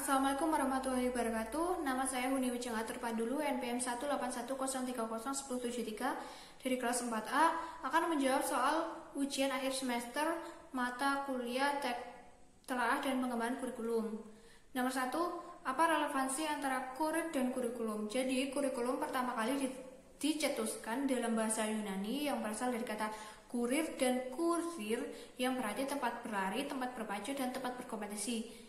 Assalamualaikum warahmatullahi wabarakatuh. Nama saya Huni Wijangatur Pandulu, NPM 18103011073 dari kelas 4A akan menjawab soal ujian akhir semester mata kuliah telaah dan pengembangan kurikulum. Nomor 1, apa relevansi antara kurir dan kurikulum? Jadi, kurikulum pertama kali dicetuskan dalam bahasa Yunani yang berasal dari kata kurir dan kursir yang berarti tempat berlari, tempat berpacu, dan tempat berkompetisi.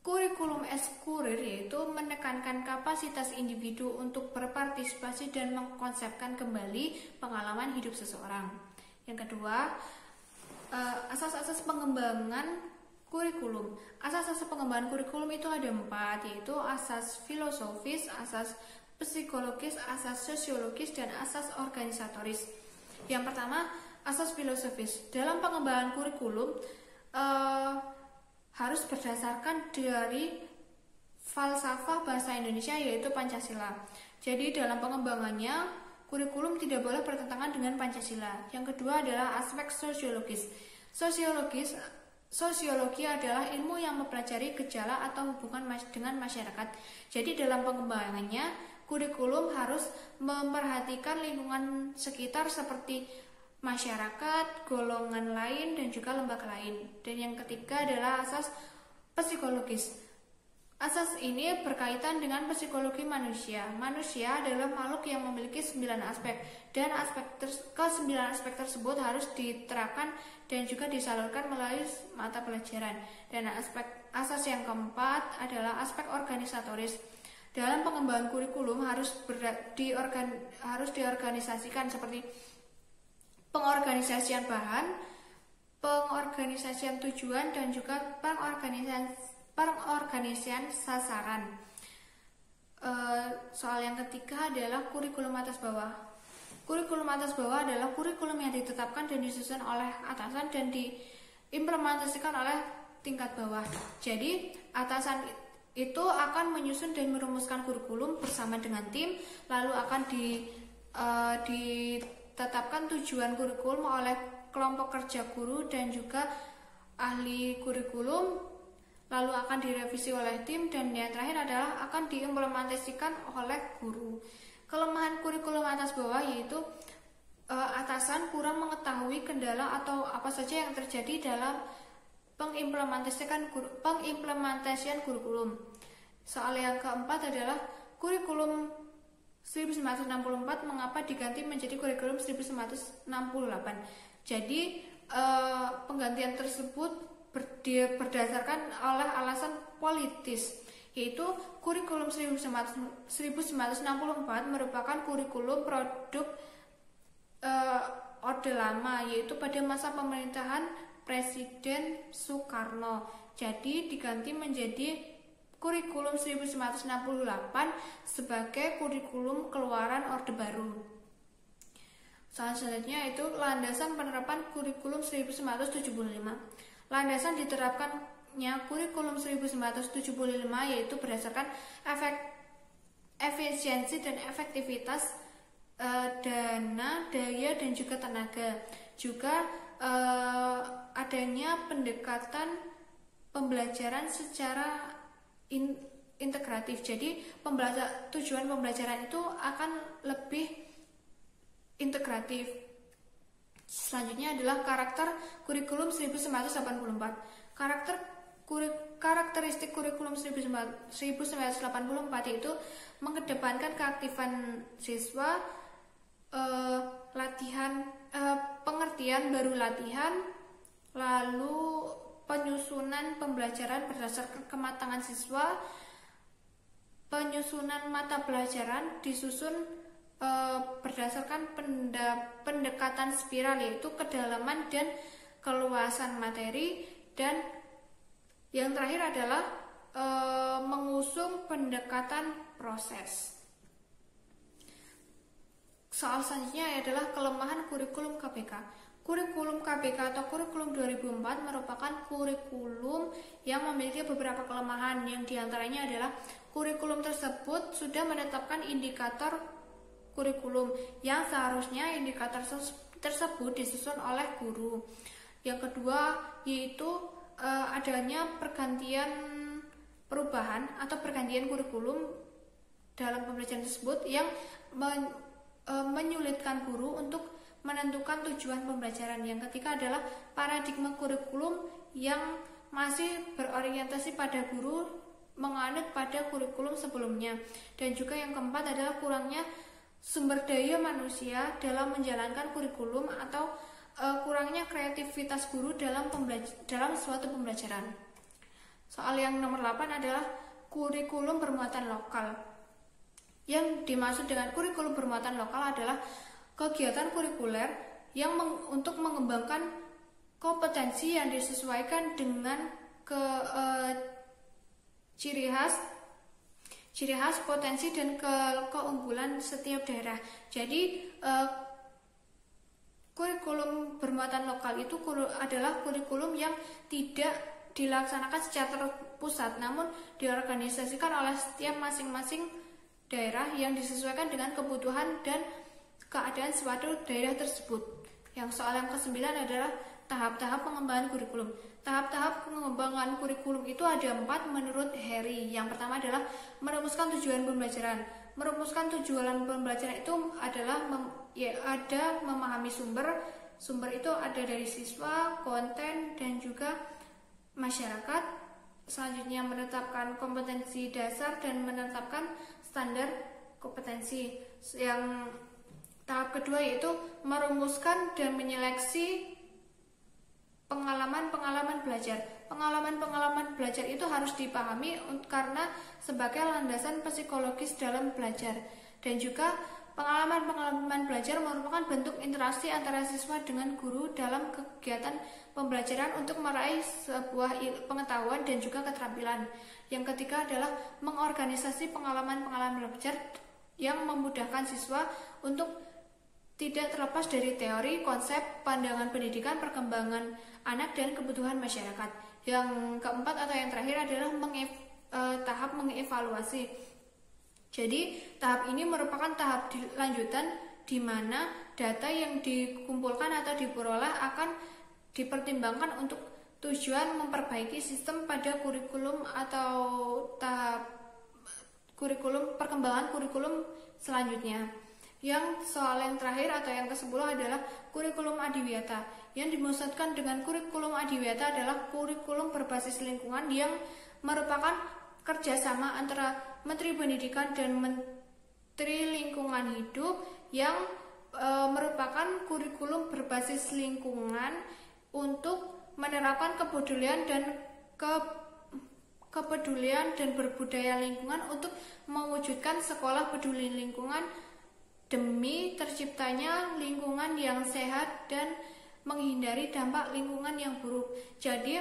Kurikulum kurir yaitu menekankan kapasitas individu untuk berpartisipasi dan mengkonsepkan kembali pengalaman hidup seseorang. Yang kedua, asas-asas pengembangan kurikulum. Asas-asas pengembangan kurikulum itu ada 4, yaitu asas filosofis, asas psikologis, asas sosiologis, dan asas organisatoris. Yang pertama, asas filosofis. Dalam pengembangan kurikulum harus berdasarkan dari falsafah bahasa Indonesia yaitu Pancasila. Jadi dalam pengembangannya kurikulum tidak boleh bertentangan dengan Pancasila. Yang kedua adalah aspek sosiologis. Sosiologi adalah ilmu yang mempelajari gejala atau hubungan dengan masyarakat. Jadi dalam pengembangannya kurikulum harus memperhatikan lingkungan sekitar seperti masyarakat, golongan lain, dan juga lembaga lain. Dan yang ketiga adalah asas psikologis. Asas ini berkaitan dengan psikologi manusia. Manusia adalah makhluk yang memiliki 9 aspek, dan ke-9 aspek tersebut harus diterapkan dan juga disalurkan melalui mata pelajaran. Dan asas yang keempat adalah aspek organisatoris. Dalam pengembangan kurikulum harus diorganisasikan seperti pengorganisasian bahan, pengorganisasian tujuan, dan juga pengorganisasian sasaran. Soal yang ketiga adalah kurikulum atas bawah. Kurikulum atas bawah adalah kurikulum yang ditetapkan dan disusun oleh atasan dan diimplementasikan oleh tingkat bawah. Jadi atasan itu akan menyusun dan merumuskan kurikulum bersama dengan tim, lalu akan ditetapkan tujuan kurikulum oleh kelompok kerja guru dan juga ahli kurikulum, lalu akan direvisi oleh tim, dan yang terakhir adalah akan diimplementasikan oleh guru. Kelemahan kurikulum atas bawah yaitu atasan kurang mengetahui kendala atau apa saja yang terjadi dalam pengimplementasian kurikulum. Soal yang keempat adalah kurikulum 1964 mengapa diganti menjadi kurikulum 1968. Jadi penggantian tersebut berdasarkan oleh alasan politis, yaitu kurikulum 1964 merupakan kurikulum produk Orde Lama, yaitu pada masa pemerintahan Presiden Soekarno. Jadi diganti menjadi kurikulum 1968 sebagai kurikulum keluaran Orde Baru. Selanjutnya itu landasan penerapan kurikulum 1975. Landasan diterapkannya kurikulum 1975 yaitu berdasarkan efisiensi dan efektivitas dana, daya, dan juga tenaga. Juga adanya pendekatan pembelajaran secara integratif. Jadi tujuan pembelajaran itu akan lebih integratif. Selanjutnya adalah karakter kurikulum 1984. Karakteristik kurikulum 1984 yaitu mengedepankan keaktifan siswa, pengertian baru latihan, lalu penyusunan pembelajaran berdasarkan kematangan siswa, penyusunan mata pelajaran disusun berdasarkan pendekatan spiral, yaitu kedalaman dan keluasan materi, dan yang terakhir adalah mengusung pendekatan proses. Soal selanjutnya adalah kelemahan kurikulum KPK. Kurikulum KPK atau kurikulum 2004 merupakan kurikulum yang memiliki beberapa kelemahan, yang diantaranya adalah kurikulum tersebut sudah menetapkan indikator kurikulum yang seharusnya indikator tersebut disusun oleh guru. Yang kedua yaitu adanya pergantian perubahan atau pergantian kurikulum dalam pembelajaran tersebut yang menyulitkan guru untuk menentukan tujuan pembelajaran. Yang ketiga adalah paradigma kurikulum yang masih berorientasi pada guru menganut pada kurikulum sebelumnya. Dan juga yang keempat adalah kurangnya sumber daya manusia dalam menjalankan kurikulum atau kurangnya kreativitas guru dalam suatu pembelajaran. Soal yang nomor 8 adalah kurikulum bermuatan lokal. Yang dimaksud dengan kurikulum bermuatan lokal adalah kegiatan kurikuler yang untuk mengembangkan kompetensi yang disesuaikan dengan ciri khas, potensi, dan keunggulan setiap daerah. Jadi kurikulum bermuatan lokal itu adalah kurikulum yang tidak dilaksanakan secara pusat, namun diorganisasikan oleh setiap masing-masing daerah yang disesuaikan dengan kebutuhan dan keadaan suatu daerah tersebut. Yang soal yang ke-9 adalah tahap-tahap pengembangan kurikulum. Tahap-tahap pengembangan kurikulum itu ada 4 menurut Harry. Yang pertama adalah merumuskan tujuan pembelajaran. Merumuskan tujuan pembelajaran itu adalah ada memahami sumber. Sumber itu ada dari siswa, konten, dan juga masyarakat. Selanjutnya menetapkan kompetensi dasar dan menetapkan standar kompetensi. Yang tahap kedua yaitu merumuskan dan menyeleksi pengalaman belajar. Pengalaman belajar itu harus dipahami karena sebagai landasan psikologis dalam belajar. Dan juga pengalaman belajar merupakan bentuk interaksi antara siswa dengan guru dalam kegiatan pembelajaran untuk meraih sebuah pengetahuan dan juga keterampilan. Yang ketiga adalah mengorganisasi pengalaman belajar yang memudahkan siswa untuk tidak terlepas dari teori, konsep, pandangan pendidikan, perkembangan anak, dan kebutuhan masyarakat. Yang keempat atau yang terakhir adalah tahap mengevaluasi. Jadi tahap ini merupakan tahap lanjutan di mana data yang dikumpulkan atau diperoleh akan dipertimbangkan untuk tujuan memperbaiki sistem pada kurikulum atau tahap perkembangan kurikulum selanjutnya. Yang soal yang terakhir atau yang ke-10 adalah kurikulum adiwiyata. Yang dimaksudkan dengan kurikulum adiwiyata adalah kurikulum berbasis lingkungan yang merupakan kerjasama antara Menteri Pendidikan dan Menteri Lingkungan Hidup yang merupakan kurikulum berbasis lingkungan untuk menerapkan kepedulian dan berbudaya lingkungan untuk mewujudkan sekolah peduli lingkungan demi terciptanya lingkungan yang sehat dan menghindari dampak lingkungan yang buruk. Jadi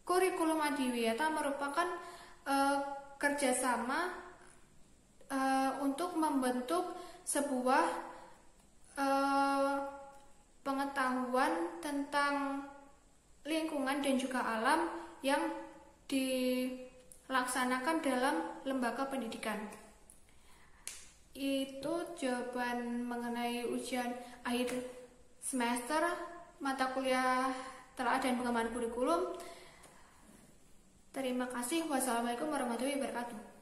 kurikulum adiwiyata merupakan kerjasama untuk membentuk sebuah pengetahuan tentang lingkungan dan juga alam yang dilaksanakan dalam lembaga pendidikan. Itu jawaban mengenai ujian akhir semester mata kuliah telaah dan pengembangan kurikulum. Terima kasih. Wassalamualaikum warahmatullahi wabarakatuh.